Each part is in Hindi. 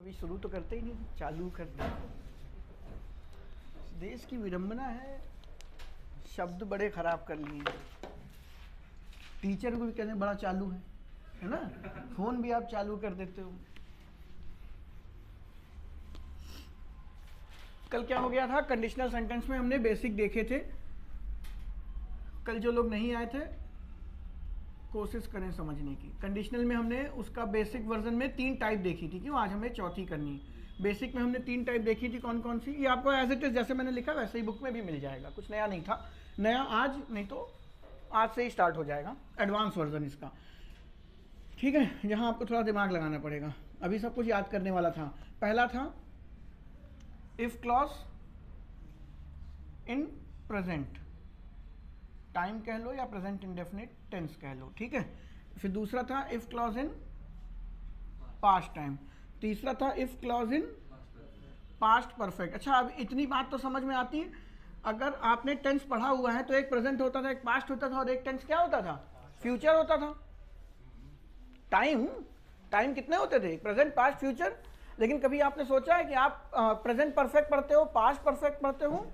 अभी शुरू तो करते ही नहीं, चालू करते हैं। देश की विडंबना है, शब्द बड़े खराब कर लिए। टीचर को भी कहते हैं बड़ा चालू है ना। फोन भी आप चालू कर देते हो। कल क्या हो गया था, कंडीशनल सेंटेंस में हमने बेसिक देखे थे। कल जो लोग नहीं आए थे कोशिश करें समझने की। कंडीशनल में हमने उसका बेसिक वर्जन में 3 टाइप देखी थी, क्यों आज हमें चौथी करनी है। बेसिक में हमने 3 टाइप देखी थी, कौन कौन सी, ये आपको एज इट इज जैसे मैंने लिखा वैसे ही बुक में भी मिल जाएगा, कुछ नया नहीं था। नया आज नहीं तो आज से ही स्टार्ट हो जाएगा एडवांस वर्जन इसका, ठीक है। यहाँ आपको थोड़ा दिमाग लगाना पड़ेगा, अभी सब कुछ याद करने वाला था। पहला था if clause in present time कह लो या प्रेजेंट इंडेफिनिट टेंस कह लो, ठीक है। फिर दूसरा था if clause in past time. तीसरा था if clause in past perfect. अच्छा, अब इतनी बात तो समझ में आती है, अगर आपने टेंस पढ़ा हुआ है तो एक प्रेजेंट होता था, एक पास्ट होता था और एक टेंस क्या होता था, फ्यूचर होता था। टाइम कितने होते थे, प्रेजेंट पास्ट फ्यूचर। लेकिन कभी आपने सोचा है कि आप प्रेजेंट परफेक्ट पढ़ते हो, पास्ट परफेक्ट पढ़ते हो,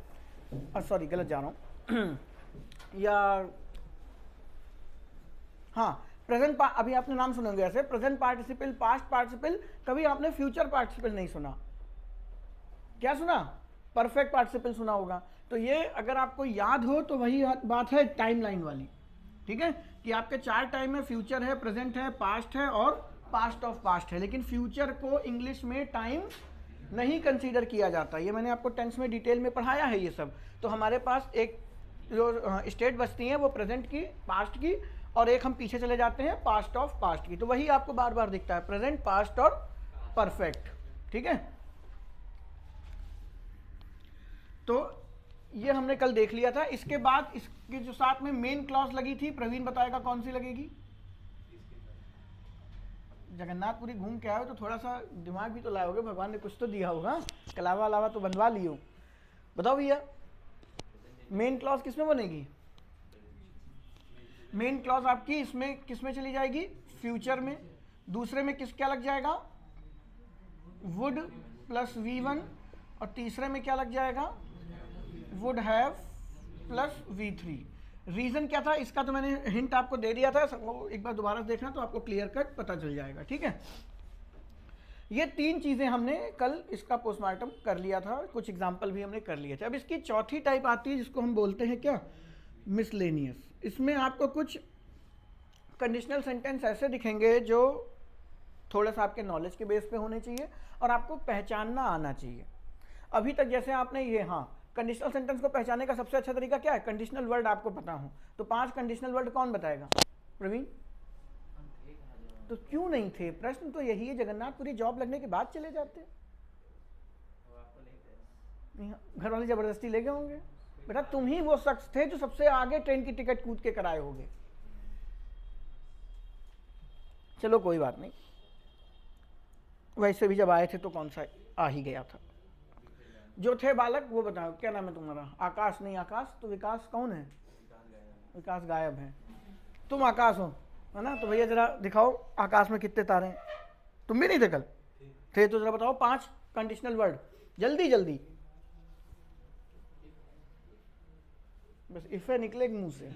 सॉरी गलत जा रहा हूँ या हाँ प्रेजेंट, अभी आपने नाम सुनेंगे ऐसे प्रेजेंट पार्टिसिपल, पास्ट पार्टिसिपल, कभी आपने फ्यूचर पार्टिसिपल नहीं सुना। क्या सुना, परफेक्ट पार्टिसिपल सुना होगा। तो ये अगर आपको याद हो तो वही बात है टाइमलाइन वाली, ठीक है, कि आपके 4 टाइम है, फ्यूचर है, प्रेजेंट है, पास्ट है और पास्ट ऑफ पास्ट है। लेकिन फ्यूचर को इंग्लिश में टाइम नहीं कंसीडर किया जाता। ये मैंने आपको टेंस में डिटेल में पढ़ाया है ये सब। तो हमारे पास एक जो स्टेट बचती हैं वो प्रेजेंट की, पास्ट की, और एक हम पीछे चले जाते हैं पास्ट ऑफ पास्ट की। तो वही आपको बार बार दिखता है, प्रेजेंट, पास्ट और परफेक्ट, ठीक है। तो ये हमने कल देख लिया था। इसके बाद इसके जो साथ में मेन क्लॉज लगी थी, प्रवीण बताएगा कौन सी लगेगी। जगन्नाथपुरी घूम के आए हो तो थोड़ा सा दिमाग भी तो लाए होगे, भगवान ने कुछ तो दिया होगा, कलावा अलावा तो बनवा लियो। बताओ भैया, मेन क्लॉज किसमें बनेगी। मेन क्लॉज आपकी इसमें किसमें चली जाएगी, फ्यूचर में। दूसरे में क्या लग जाएगा, वुड प्लस V1, और तीसरे में क्या लग जाएगा, would have plus V3। Reason क्या था इसका तो मैंने हिंट आपको दे दिया था, एक बार दोबारा देखना तो आपको क्लियर कट पता चल जाएगा, ठीक है। ये 3 चीजें हमने कल इसका पोस्टमार्टम कर लिया था, कुछ एग्जाम्पल भी हमने कर लिए थे। अब इसकी चौथी टाइप आती है जिसको हम बोलते हैं क्या, मिसलेनियस। इसमें आपको कुछ कंडीशनल सेंटेंस ऐसे दिखेंगे जो थोड़ा सा आपके नॉलेज के बेस पे होने चाहिए और आपको पहचानना आना चाहिए। अभी तक जैसे आपने ये, हाँ, कंडीशनल सेंटेंस को पहचानने का सबसे अच्छा तरीका क्या है, कंडीशनल वर्ड आपको पता हो। तो 5 कंडीशनल वर्ड कौन बताएगा, प्रवीण। तो क्यों नहीं थे, प्रश्न तो यही है, जगन्नाथपुरी जॉब लगने के बाद चले जाते। घर वाले जबरदस्ती ले गए होंगे। बेटा तुम ही वो शख्स थे जो सबसे आगे ट्रेन की टिकट कूद के कराए होगे। चलो कोई बात नहीं, वैसे भी जब आए थे तो कौन सा आ ही गया था। जो थे बालक वो बताओ क्या नाम है तुम्हारा। आकाश नहीं, आकाश तो विकास कौन है, विकास गायब है। तुम आकाश हो, है ना। तो भैया जरा दिखाओ आकाश में कितने तारे हैं। तुम भी नहीं थे कल, थे तो जरा बताओ 5 कंडीशनल वर्ड जल्दी जल्दी। बस इफ है निकलेगी मुंह से,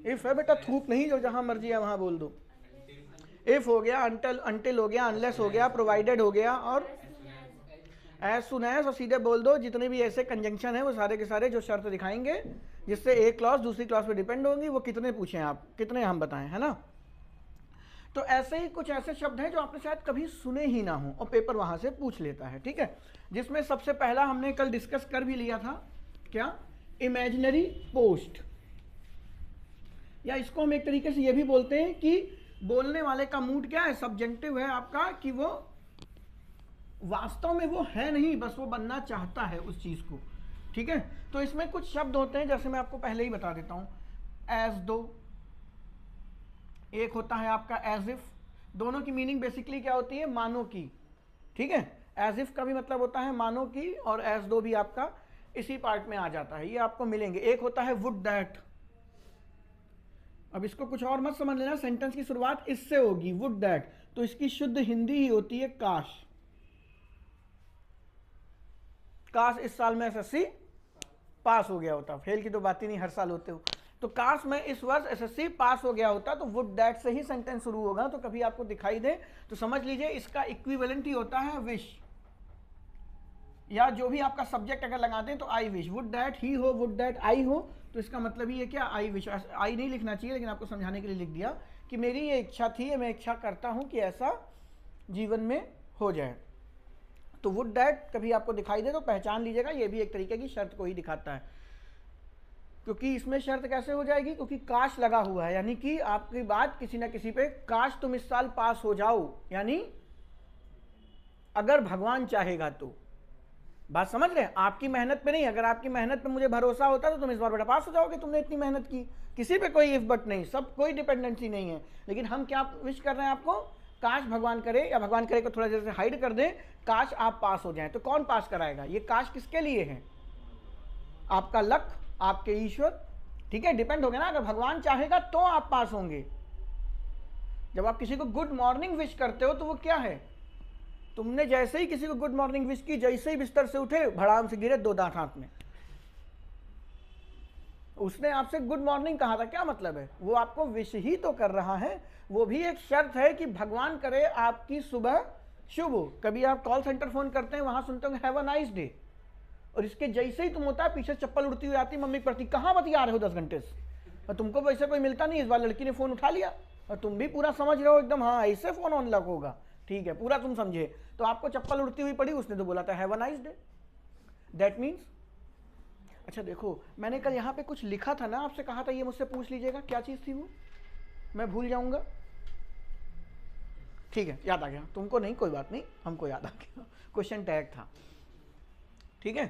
इफ है बेटा, थूक नहीं जो जहां मर्जी है वहां बोल दो। इफ हो गया, अंटिल हो गया, अनलेस हो गया, प्रोवाइडेड हो गया, और एज सुन एज, और सीधे बोल दो जितने भी ऐसे कंजंक्शन है वो सारे के सारे जो शर्त दिखाएंगे जिससे एक क्लॉज दूसरी क्लॉज पे डिपेंड होगी, वो कितने पूछें आप, कितने हम बताएं, है ना। तो ऐसे ही कुछ ऐसे शब्द हैं जो आपने शायद कभी सुने ही ना हो और पेपर वहां से पूछ लेता है, ठीक है। जिसमें सबसे पहला हमने कल डिस्कस कर भी लिया था, क्या, इमेजिनरी पोस्ट, या इसको हम एक तरीके से ये भी बोलते हैं कि बोलने वाले का मूड क्या है, सब्जेक्टिव है आपका, कि वो वास्तव में वो है नहीं, बस वो बनना चाहता है उस चीज को, ठीक है। तो इसमें कुछ शब्द होते हैं, जैसे मैं आपको पहले ही बता देता हूं, एज दो, एक होता है आपका एज इफ। दोनों की मीनिंग बेसिकली क्या होती है, मानो की, ठीक है। एज इफ का भी मतलब होता है मानो की, और एज दो भी आपका इसी पार्ट में आ जाता है, ये आपको मिलेंगे। एक होता है वुड दैट। अब इसको कुछ और मत समझ लेना, सेंटेंस की शुरुआत इससे होगी, वुड दैट, तो इसकी शुद्ध हिंदी ही होती है काश। काश इस साल में एसएससी पास हो गया होता, फेल की तो बात ही नहीं, हर साल होते हो। तो काश मैं इस वर्ष एसएससी पास हो गया होता, तो वुड दैट से ही सेंटेंस शुरू होगा। तो कभी आपको दिखाई दे तो समझ लीजिए इसका इक्विवेलेंट ही होता है विश, या जो भी आपका सब्जेक्ट अगर लगाते हैं तो I wish, would that he हो, वुड दैट आई हो, तो इसका मतलब ही है क्या, आई विश। आई नहीं लिखना चाहिए, लेकिन आपको समझाने के लिए लिख दिया कि मेरी ये इच्छा थी, मैं इच्छा करता हूं कि ऐसा जीवन में हो जाए। तो वुड दैट कभी आपको दिखाई दे तो पहचान लीजिएगा, ये भी एक तरीके की शर्त को ही दिखाता है। क्योंकि इसमें शर्त कैसे हो जाएगी, क्योंकि काश लगा हुआ है, यानी कि आपकी बात किसी ना किसी पे, काश तुम इस साल पास हो जाओ, यानी अगर भगवान चाहेगा तो। बात समझ रहे हैं, आपकी मेहनत पे नहीं, अगर आपकी मेहनत पे मुझे भरोसा होता तो तुम इस बार बेटा पास हो जाओगे, तुमने इतनी मेहनत की, किसी पे कोई इफ बट नहीं, सब कोई डिपेंडेंसी नहीं है। लेकिन हम क्या विश कर रहे हैं आपको, काश भगवान करे, या भगवान करे को थोड़ा देर से हाइड कर दें, काश आप पास हो जाएं। तो कौन पास कराएगा, ये काश किसके लिए है, आपका लक, आपके ईश्वर, ठीक है, डिपेंड हो गया ना। अगर भगवान चाहेगा तो आप पास होंगे। जब आप किसी को गुड मॉर्निंग विश करते हो तो वो क्या है, तुमने जैसे ही किसी को गुड मॉर्निंग विश की, जैसे ही बिस्तर से उठे भड़ाम से गिरे 2 दांत हाथ में, उसने आपसे गुड मॉर्निंग कहा था, क्या मतलब है, वो आपको विश ही तो कर रहा है। वो भी एक शर्त है कि भगवान करे आपकी सुबह शुभ हो। कभी आप कॉल सेंटर फोन करते हैं, वहां सुनते हो हैव अ नाइस डे, और इसके जैसे ही तुम होता है पीछे चप्पल उड़ती हुई आती, मम्मी पड़ती, कहाँ बतिया रहे हो 10 घंटे से, और तुमको वैसे कोई मिलता नहीं। इस बार लड़की ने फोन उठा लिया और तुम भी पूरा समझ रहे हो एकदम, हाँ ऐसे फोन ऑन लॉक होगा, ठीक है, पूरा तुम समझे, तो आपको चप्पल उड़ती हुई पड़ी, उसने तो बोला था have a nice day. That means, अच्छा देखो, मैंने कल यहाँ पे कुछ लिखा था ना, आपसे कहा था ये मुझसे पूछ लीजिएगा, क्या चीज़ थी वो, मैं भूल जाऊंगा, ठीक है, याद आ गया, तुमको नहीं, कोई बात नहीं, हमको याद आ गया, क्वेश्चन टैग था, ठीक है।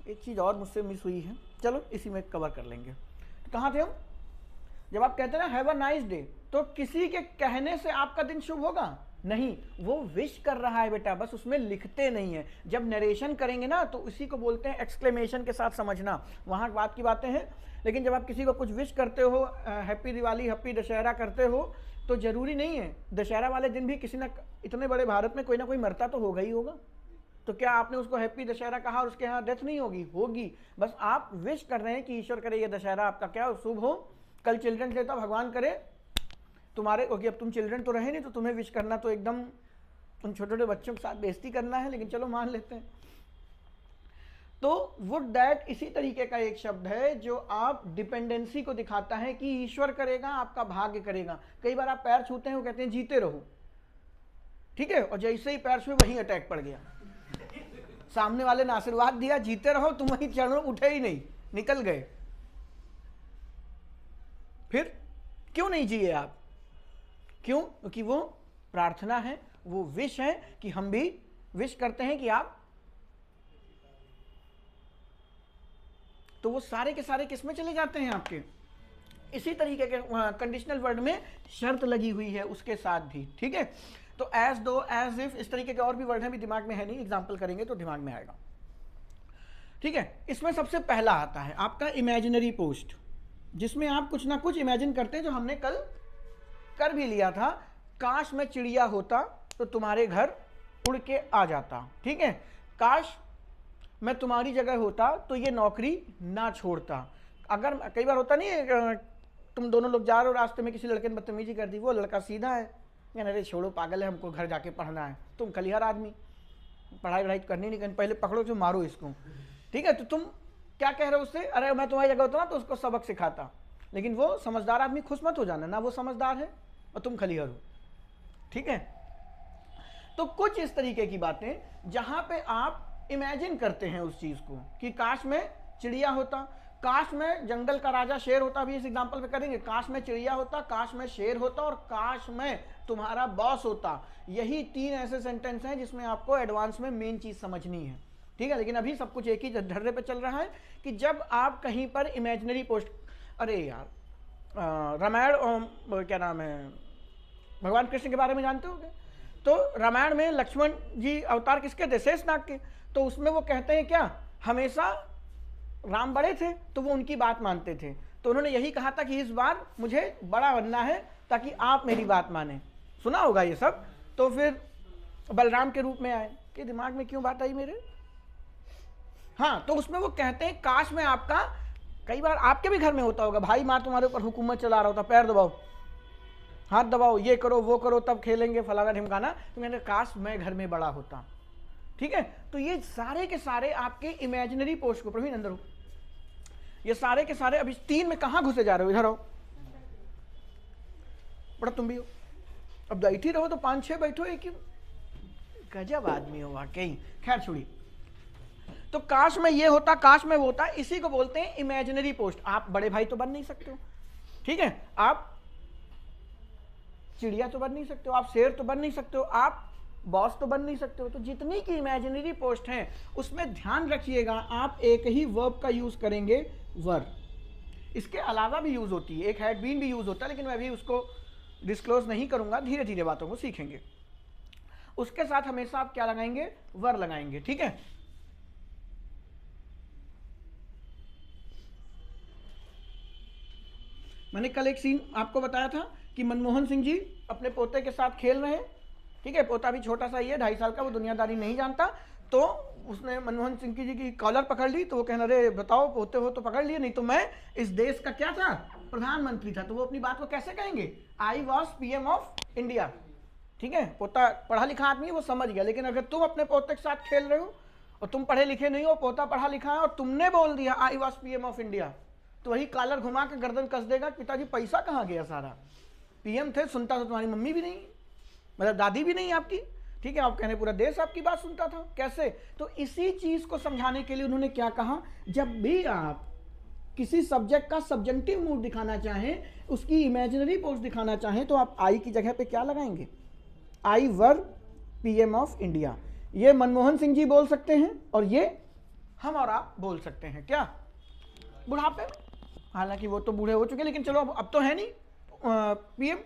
एक चीज़ और मुझसे मिस हुई है, चलो इसी में कवर कर लेंगे। तो कहाँ थे हम, जब आप कहते हैं ना हैव अ नाइस डे, तो किसी के कहने से आपका दिन शुभ होगा नहीं, वो विश कर रहा है बेटा, बस उसमें लिखते नहीं है। जब नरेशन करेंगे ना तो उसी को बोलते हैं एक्सक्लेमेशन के साथ समझना, वहाँ बात की बातें हैं। लेकिन जब आप किसी को कुछ विश करते हो, हैप्पी दिवाली, हैप्पी दशहरा करते हो, तो जरूरी नहीं है दशहरा वाले दिन भी किसी ना, इतने बड़े भारत में कोई ना कोई मरता तो होगा ही होगा, तो क्या आपने उसको हैप्पी दशहरा कहा और उसके यहाँ डेथ नहीं होगी, होगी। बस आप विश कर रहे हैं कि ईश्वर करे ये दशहरा आपका क्या शुभ हो। कल चिल्ड्रंस डे था, भगवान करे तुम्हारे, क्योंकि अब तुम चिल्ड्रन तो रहे नहीं, तो तुम्हें विश करना तो एकदम उन छोटे छोटे बच्चों के साथ बेइज्जती करना है, लेकिन चलो मान लेते हैं। तो वुड दैट इसी तरीके का एक शब्द है जो आप डिपेंडेंसी को दिखाता है कि ईश्वर करेगा, आपका भाग्य करेगा। कई बार आप पैर छूते हैं, वो कहते हैं जीते रहो, ठीक है, और जैसे ही पैर छुए वहीं अटैक पड़ गया, सामने वाले ने आशीर्वाद दिया जीते रहो, तुम वहीं चढ़ो, उठे ही नहीं, निकल गए। फिर क्यों नहीं जिए आप, क्यों, क्योंकि वो प्रार्थना है, वो विश है कि हम भी विश करते हैं कि आप, तो वो सारे के सारे किस में चले जाते हैं आपके, इसी तरीके के कंडीशनल वर्ड में शर्त लगी हुई है उसके साथ भी, ठीक है। तो एज दो, एज इफ, इस तरीके के और भी वर्ड हैं, भी दिमाग में है नहीं, एग्जाम्पल करेंगे तो दिमाग में आएगा, ठीक है। इसमें सबसे पहला आता है आपका इमेजिनरी पोस्ट, जिसमें आप कुछ ना कुछ इमेजिन करते हैं, जो हमने कल कर भी लिया था। काश मैं चिड़िया होता तो तुम्हारे घर उड़ के आ जाता, ठीक है। काश मैं तुम्हारी जगह होता तो ये नौकरी ना छोड़ता। अगर कई बार होता नहीं है, तुम दोनों लोग जा रहे हो, रास्ते में किसी लड़के ने बदतमीजी कर दी, वो लड़का सीधा है, अरे छोड़ो पागल है, हमको घर जाके पढ़ना है, तुम खलिहार आदमी, पढ़ाई वढ़ाई करनी नहीं करनी, पहले पकड़ो तो मारो इसको, ठीक है। तो तुम क्या कह रहे हो उससे, अरे मैं तुम्हारी जगह होता ना तो उसको सबक सिखाता। लेकिन वो समझदार आदमी, खुश मत हो जाना ना, वो समझदार है और तुम खलिहार हो, ठीक है। तो कुछ इस तरीके की बातें जहां पे आप इमेजिन करते हैं उस चीज को कि काश मैं चिड़िया होता, काश मैं जंगल का राजा शेर होता, भी इस एग्जांपल पे करेंगे, काश मैं चिड़िया होता, काश मैं शेर होता, और काश मैं तुम्हारा बॉस होता। यही 3 ऐसे सेंटेंस हैं जिसमें आपको एडवांस में मेन चीज समझनी है, ठीक है। लेकिन अभी सब कुछ एक ही ढर्रे पे चल रहा है कि जब आप कहीं पर इमेजिनरी पोस्ट, अरे यार रामायण, क्या नाम है, भगवान कृष्ण के बारे में जानते होंगे, तो रामायण में लक्ष्मण जी अवतार किसके थे, शेषनाग के। तो उसमें वो कहते हैं क्या, हमेशा राम बड़े थे तो वो उनकी बात मानते थे, तो उन्होंने यही कहा था कि इस बार मुझे बड़ा बनना है ताकि आप मेरी बात माने, सुना होगा ये सब। तो फिर बलराम के रूप में आए। कि दिमाग में क्यों बात आई मेरे? हाँ, तो उसमें वो कहते हैं काश में आपका, कई बार आपके भी घर में होता होगा, भाई माँ तुम्हारे ऊपर हुकूमत चला रहा होता, पैर दबाओ, हाथ दबाओ, ये करो वो करो तब खेलेंगे फलाना ढिमकाना, तो मैंने काश मैं घर में बड़ा होता। ठीक है, तो ये सारे के सारे आपके इमेजिनरी पोस्ट को, प्रवीण अंदर हो, ये सारे के सारे अभी 3 में कहां घुसे जा रहे हो? इधर आओ, बड़ा तुम भी हो, अब बैठी रहो तो 5-6 बैठो, एक ही गजब आदमी हो वाकई। खैर छोड़िए, तो काश में ये होता, काश में वो होता, इसी को बोलते हैं इमेजिनरी पोस्ट। आप बड़े भाई तो बन नहीं सकते हो, ठीक है, आप चिड़िया तो बन नहीं सकते हो, आप शेर तो बन नहीं सकते हो, आप बॉस तो बन नहीं सकते हो। तो जितनी की इमेजिनरी पोस्ट हैं उसमें ध्यान रखिएगा आप एक ही वर्ब का यूज करेंगे, वर। इसके अलावा भी यूज होती है, एक हैड बीन भी यूज होता है, लेकिन मैं भी उसको डिस्क्लोज नहीं करूंगा, धीरे धीरे बातों को सीखेंगे। उसके साथ हमेशा आप क्या लगाएंगे? वर लगाएंगे। ठीक है, मैंने कल एक सीन आपको बताया था कि मनमोहन सिंह जी अपने पोते के साथ खेल रहे हैं, ठीक है, पोता भी छोटा सा ही है, 2.5 साल का, वो दुनियादारी नहीं जानता, तो उसने मनमोहन सिंह जी की कॉलर पकड़ ली, तो वो कहना, अरे बताओ पोते हो तो पकड़ लिए, नहीं तो मैं इस देश का क्या था? प्रधानमंत्री था। तो वो अपनी बात को कैसे कहेंगे? I was PM of India. ठीक है, पोता पढ़ा लिखा आदमी, वो समझ गया। लेकिन अगर तुम अपने पोते के साथ खेल रहे हो और तुम पढ़े लिखे नहीं हो, पोता पढ़ा लिखा है, और तुमने बोल दिया I was PM of India, तो वही कॉलर घुमा के गर्दन कस देगा, पिताजी पैसा कहाँ गया सारा? PM थे, सुनता तो तुम्हारी मम्मी भी नहीं, मतलब दादी भी नहीं आपकी, ठीक है, आप कहने पूरा देश आपकी बात सुनता था, कैसे? तो इसी चीज को समझाने के लिए उन्होंने क्या कहा, जब भी आप किसी सब्जेक्ट का सब्जेक्टिव मूड दिखाना चाहें, उसकी इमेजिनरी पोस्ट दिखाना चाहें, तो आप आई की जगह पे क्या लगाएंगे? आई वर PM ऑफ इंडिया। ये मनमोहन सिंह जी बोल सकते हैं और ये हम और आप बोल सकते हैं। क्या बुढ़ापे में? हालांकि वो तो बूढ़े हो चुके, लेकिन चलो अब तो है नहीं PM,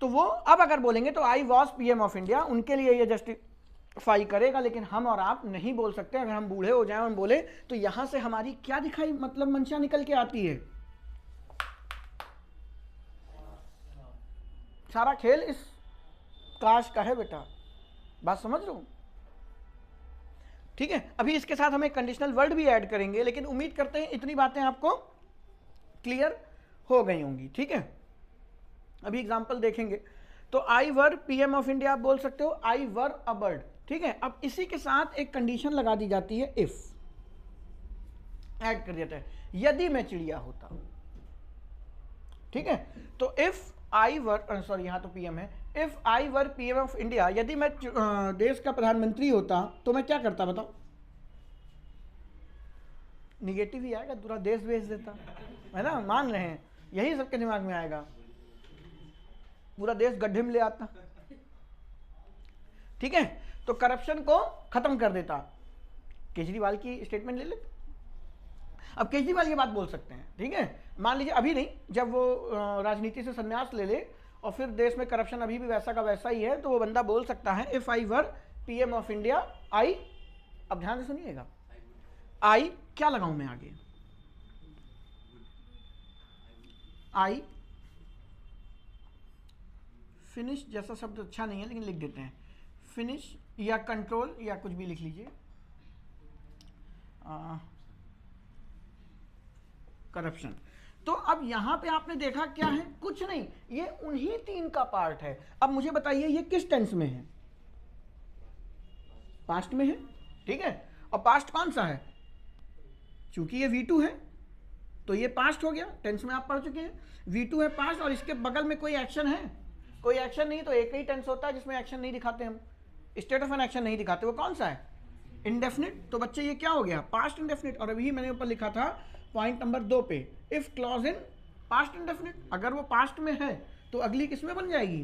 तो वो अब अगर बोलेंगे तो I was PM of India, उनके लिए ये जस्टिफाई करेगा। लेकिन हम और आप नहीं बोल सकते। अगर हम बूढ़े हो जाएं और बोले तो यहां से हमारी क्या दिखाई, मतलब मंशा निकल के आती है? सारा खेल इस काश का है बेटा, बात समझ रहे हो? ठीक है, अभी इसके साथ हम एक कंडीशनल वर्ड भी ऐड करेंगे, लेकिन उम्मीद करते हैं इतनी बातें आपको क्लियर हो गई होंगी। ठीक है, अभी एग्जांपल देखेंगे। तो आई वर PM ऑफ इंडिया आप बोल सकते हो, आई वर अ बर्ड। ठीक है, अब इसी के साथ एक कंडीशन लगा दी जाती है, इफ ऐड कर देते हैं, यदि मैं चिड़िया होता। ठीक है, तो इफ आई वर, सॉरी यहां तो PM है, if I were PM of India, यदि मैं देश का प्रधानमंत्री होता तो मैं क्या करता बताओ? निगेटिव ही आएगा, पूरा देश भेज देता, है ना, मान रहे हैं, यही सबके दिमाग में आएगा, पूरा देश गड्ढे में ले आता। ठीक है, तो करप्शन को खत्म कर देता। केजरीवाल की स्टेटमेंट ले ले, अब केजरीवाल ये बात बोल सकते हैं। ठीक है, मान लीजिए अभी नहीं, जब वो राजनीति से संन्यास ले ले और फिर देश में करप्शन अभी भी वैसा का वैसा ही है, तो वो बंदा बोल सकता है, if I were PM of India, I, अब ध्यान से सुनिएगा, आई क्या लगाऊं मैं आगे? आई फिनिश जैसा शब्द अच्छा नहीं है, लेकिन लिख देते हैं फिनिश, या कंट्रोल, या कुछ भी लिख लीजिए, करप्शन। तो अब यहां पे आपने देखा क्या है? कुछ नहीं, ये उन्हीं 3 का पार्ट है। अब मुझे बताइए ये किस टेंस में है? पास्ट में है। ठीक है, और पास्ट कौन सा है? चूंकि ये V2 है तो ये पास्ट हो गया, टेंस में आप पढ़ चुके हैं, V2 है पास्ट, और इसके बगल में कोई एक्शन है? कोई एक्शन नहीं, तो एक ही टेंस होता है जिसमें एक्शन नहीं दिखाते हम, स्टेट ऑफ एन एक्शन नहीं दिखाते। वो कौन सा है? इंडेफिनिट। तो बच्चे ये क्या हो गया? Past indefinite. और अभी मैंने ऊपर लिखा था पॉइंट नंबर 2 पे, if clause in past indefinite, अगर वो पास्ट में है तो अगली किस में बन जाएगी?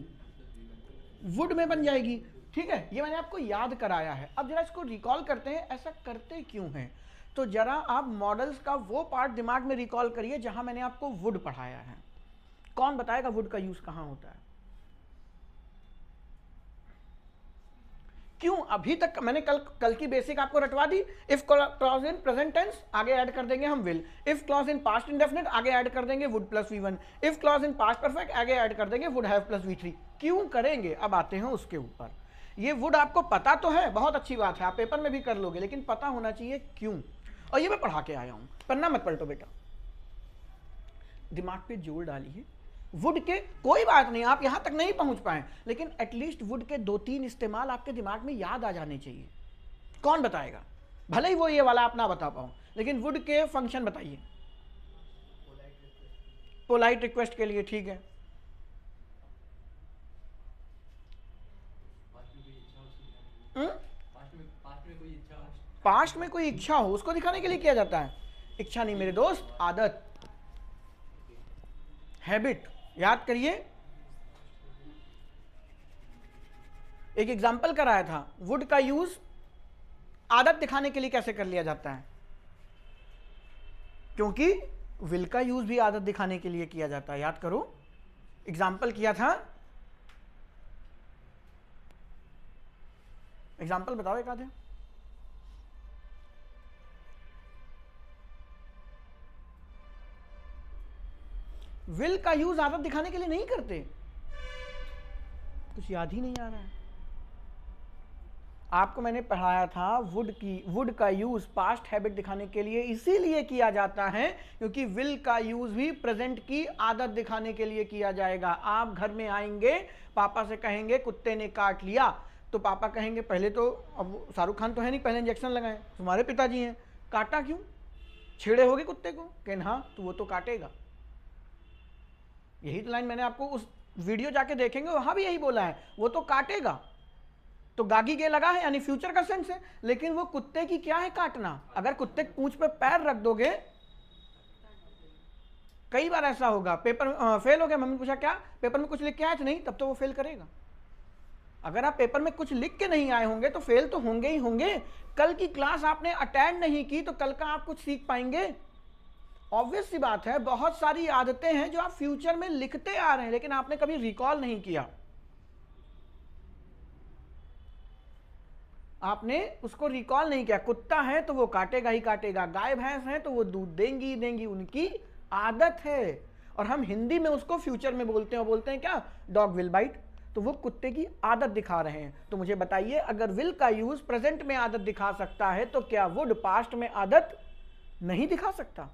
वुड में बन जाएगी। ठीक है, ये मैंने आपको याद कराया है। अब जरा इसको रिकॉल करते हैं, ऐसा करते क्यों हैं? तो जरा आप मॉडल्स का वो पार्ट दिमाग में रिकॉल करिए जहां मैंने आपको वुड पढ़ाया है। कौन बताएगा वुड का यूज कहां होता है? क्यों? अभी तक मैंने कल की बेसिक आपको रटवा दी। If clause in present tense आगे ऐड कर देंगे हम will, if clause in past indefinite आगे ऐड कर देंगे would plus V1, if clause in past perfect आगे ऐड कर देंगे वुड हैव प्लस V3। क्यों करेंगे? अब आते हैं उसके ऊपर। ये वुड आपको पता तो है, बहुत अच्छी बात है, आप पेपर में भी कर लोगे, लेकिन पता होना चाहिए क्यों। और ये मैं पढ़ा के आया हूं, पन्ना मत पलटो बेटा, दिमाग पे जोर डालिए। वुड के कोई बात नहीं, आप यहां तक नहीं पहुंच पाए, लेकिन एटलीस्ट वुड के 2-3 इस्तेमाल आपके दिमाग में याद आ जाने चाहिए। कौन बताएगा? भले ही वो ये वाला आप ना बता पाओ, लेकिन वुड के फंक्शन बताइए। पोलाइट रिक्वेस्ट के लिए, ठीक है। पास्ट में कोई इच्छा हो उसको दिखाने के लिए किया जाता है। इच्छा नहीं मेरे दोस्त, आदत, हैबिट। याद करिए, एक एग्जाम्पल कराया था, वुड का यूज आदत दिखाने के लिए कैसे कर लिया जाता है, क्योंकि विल का यूज भी आदत दिखाने के लिए किया जाता है। याद करो, एग्जाम्पल किया था, एग्जाम्पल बताओ एक आधे। विल का यूज आदत दिखाने के लिए नहीं करते, कुछ याद ही नहीं आ रहा है। आपको मैंने पढ़ाया था वुड का यूज पास्ट हैबिट दिखाने के लिए इसीलिए किया जाता है क्योंकि विल का यूज भी प्रेजेंट की आदत दिखाने के लिए किया जाएगा। आप घर में आएंगे, पापा से कहेंगे कुत्ते ने काट लिया, तो पापा कहेंगे पहले तो, अब शाहरुख खान तो है नहीं, पहले इंजेक्शन लगाएं, तुम्हारे पिताजी हैं, काटा क्यों? छेड़े होगे कुत्ते को? कहना हाँ तो वो तो काटेगा। यही तो लाइन मैंने आपको उस वीडियो जाके देखेंगे, वहां भी यही बोला है, वो तो काटेगा। तो गागी गे लगा है यानी फ्यूचर का सेंस है, लेकिन वो कुत्ते की क्या है काटना। अगर कुत्ते की पूंछ पे पैर रख दोगे, कई बार ऐसा होगा, पेपर फेल हो गया, मम्मी पूछा क्या पेपर में कुछ लिख के आए थे? नहीं, तब तो वो फेल करेगा। अगर आप पेपर में कुछ लिख के नहीं आए होंगे तो फेल तो होंगे ही होंगे। कल की क्लास आपने अटेंड नहीं की तो कल का आप कुछ सीख पाएंगे? ऑब्वियस सी बात है, बहुत सारी आदतें हैं जो आप फ्यूचर में लिखते आ रहे हैं लेकिन आपने कभी रिकॉल नहीं किया, आपने उसको रिकॉल नहीं किया। कुत्ता है तो वो काटेगा ही काटेगा, गाय भैंस है तो वो दूध देंगी ही देंगी, उनकी आदत है। और हम हिंदी में उसको फ्यूचर में बोलते हैं, बोलते हैं क्या? Dog will bite. तो वो कुत्ते की आदत दिखा रहे हैं। तो मुझे बताइए, अगर विल का यूज प्रेजेंट में आदत दिखा सकता है तो क्या वुड पास्ट में आदत नहीं दिखा सकता?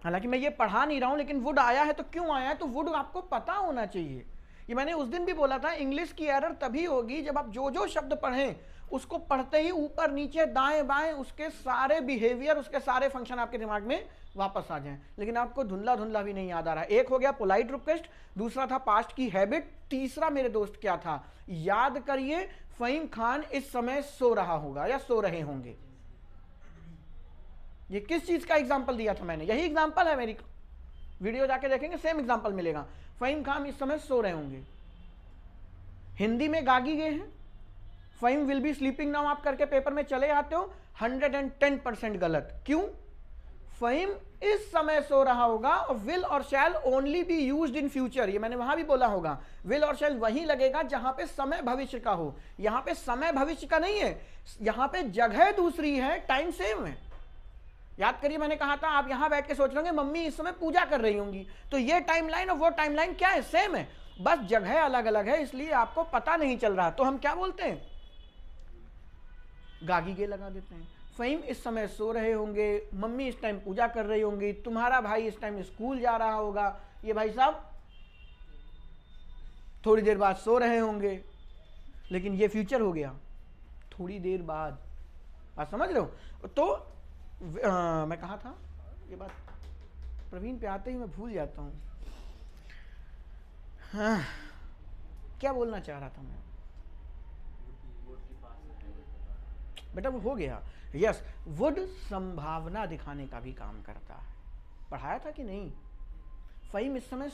हालांकि मैं ये पढ़ा नहीं रहा हूं, लेकिन वुड आया है तो क्यों आया है, तो वुड आपको पता होना चाहिए। ये मैंने उस दिन भी बोला था, इंग्लिश की एरर तभी होगी जब आप जो जो शब्द पढ़ें उसको पढ़ते ही ऊपर नीचे दाएं बाएं उसके सारे बिहेवियर, उसके सारे फंक्शन आपके दिमाग में वापस आ जाएं। लेकिन आपको धुंधला धुंधला भी नहीं याद आ रहा। एक हो गया पोलाइट रिक्वेस्ट, दूसरा था पास्ट की हैबिट, तीसरा मेरे दोस्त क्या था? याद करिए, फहीम खान इस समय सो रहा होगा या सो रहे होंगे। ये किस चीज का एग्जाम्पल दिया था मैंने? यही एग्जाम्पल है, मेरी वीडियो जाके देखेंगे सेम एग्जाम्पल मिलेगा। फहीम खान इस समय सो रहे होंगे, हिंदी में गागी गए हैं, Fahim will be sleeping now आप करके पेपर में चले आते हो, 110% गलत। क्यों? फहीम इस समय सो रहा होगा और विल और shall only be used in future. ये मैंने वहां भी बोला होगा, विल और शैल वहीं लगेगा जहां पे समय भविष्य का हो। यहां पे समय भविष्य का नहीं है, यहां पे जगह दूसरी है, टाइम सेम है। याद करिए, मैंने कहा था आप यहां बैठ के सोच रहे होंगे मम्मी इस समय पूजा कर रही होंगी, तो ये टाइमलाइन और वो टाइमलाइन क्या है? सेम है, बस जगह अलग अलग है, इसलिए आपको पता नहीं चल रहा। तो हम क्या बोलते हैं? गागी गे लगा देते हैं। फहीम इस समय सो रहे होंगे, मम्मी इस टाइम पूजा कर रही होंगी, तुम्हारा भाई इस टाइम स्कूल जा रहा होगा, ये भाई साहब थोड़ी देर बाद सो रहे होंगे, लेकिन ये फ्यूचर हो गया, थोड़ी देर बाद। आप समझ रहे हो? तो मैं कहा था ये बात, प्रवीण पे आते ही मैं भूल जाता हूं। हाँ, क्या बोलना चाह रहा था मैं? बेटा वो हो गया। यस, वुड संभावना दिखाने का भी काम करता है। पढ़ाया था कि नहीं? फहीम इस समय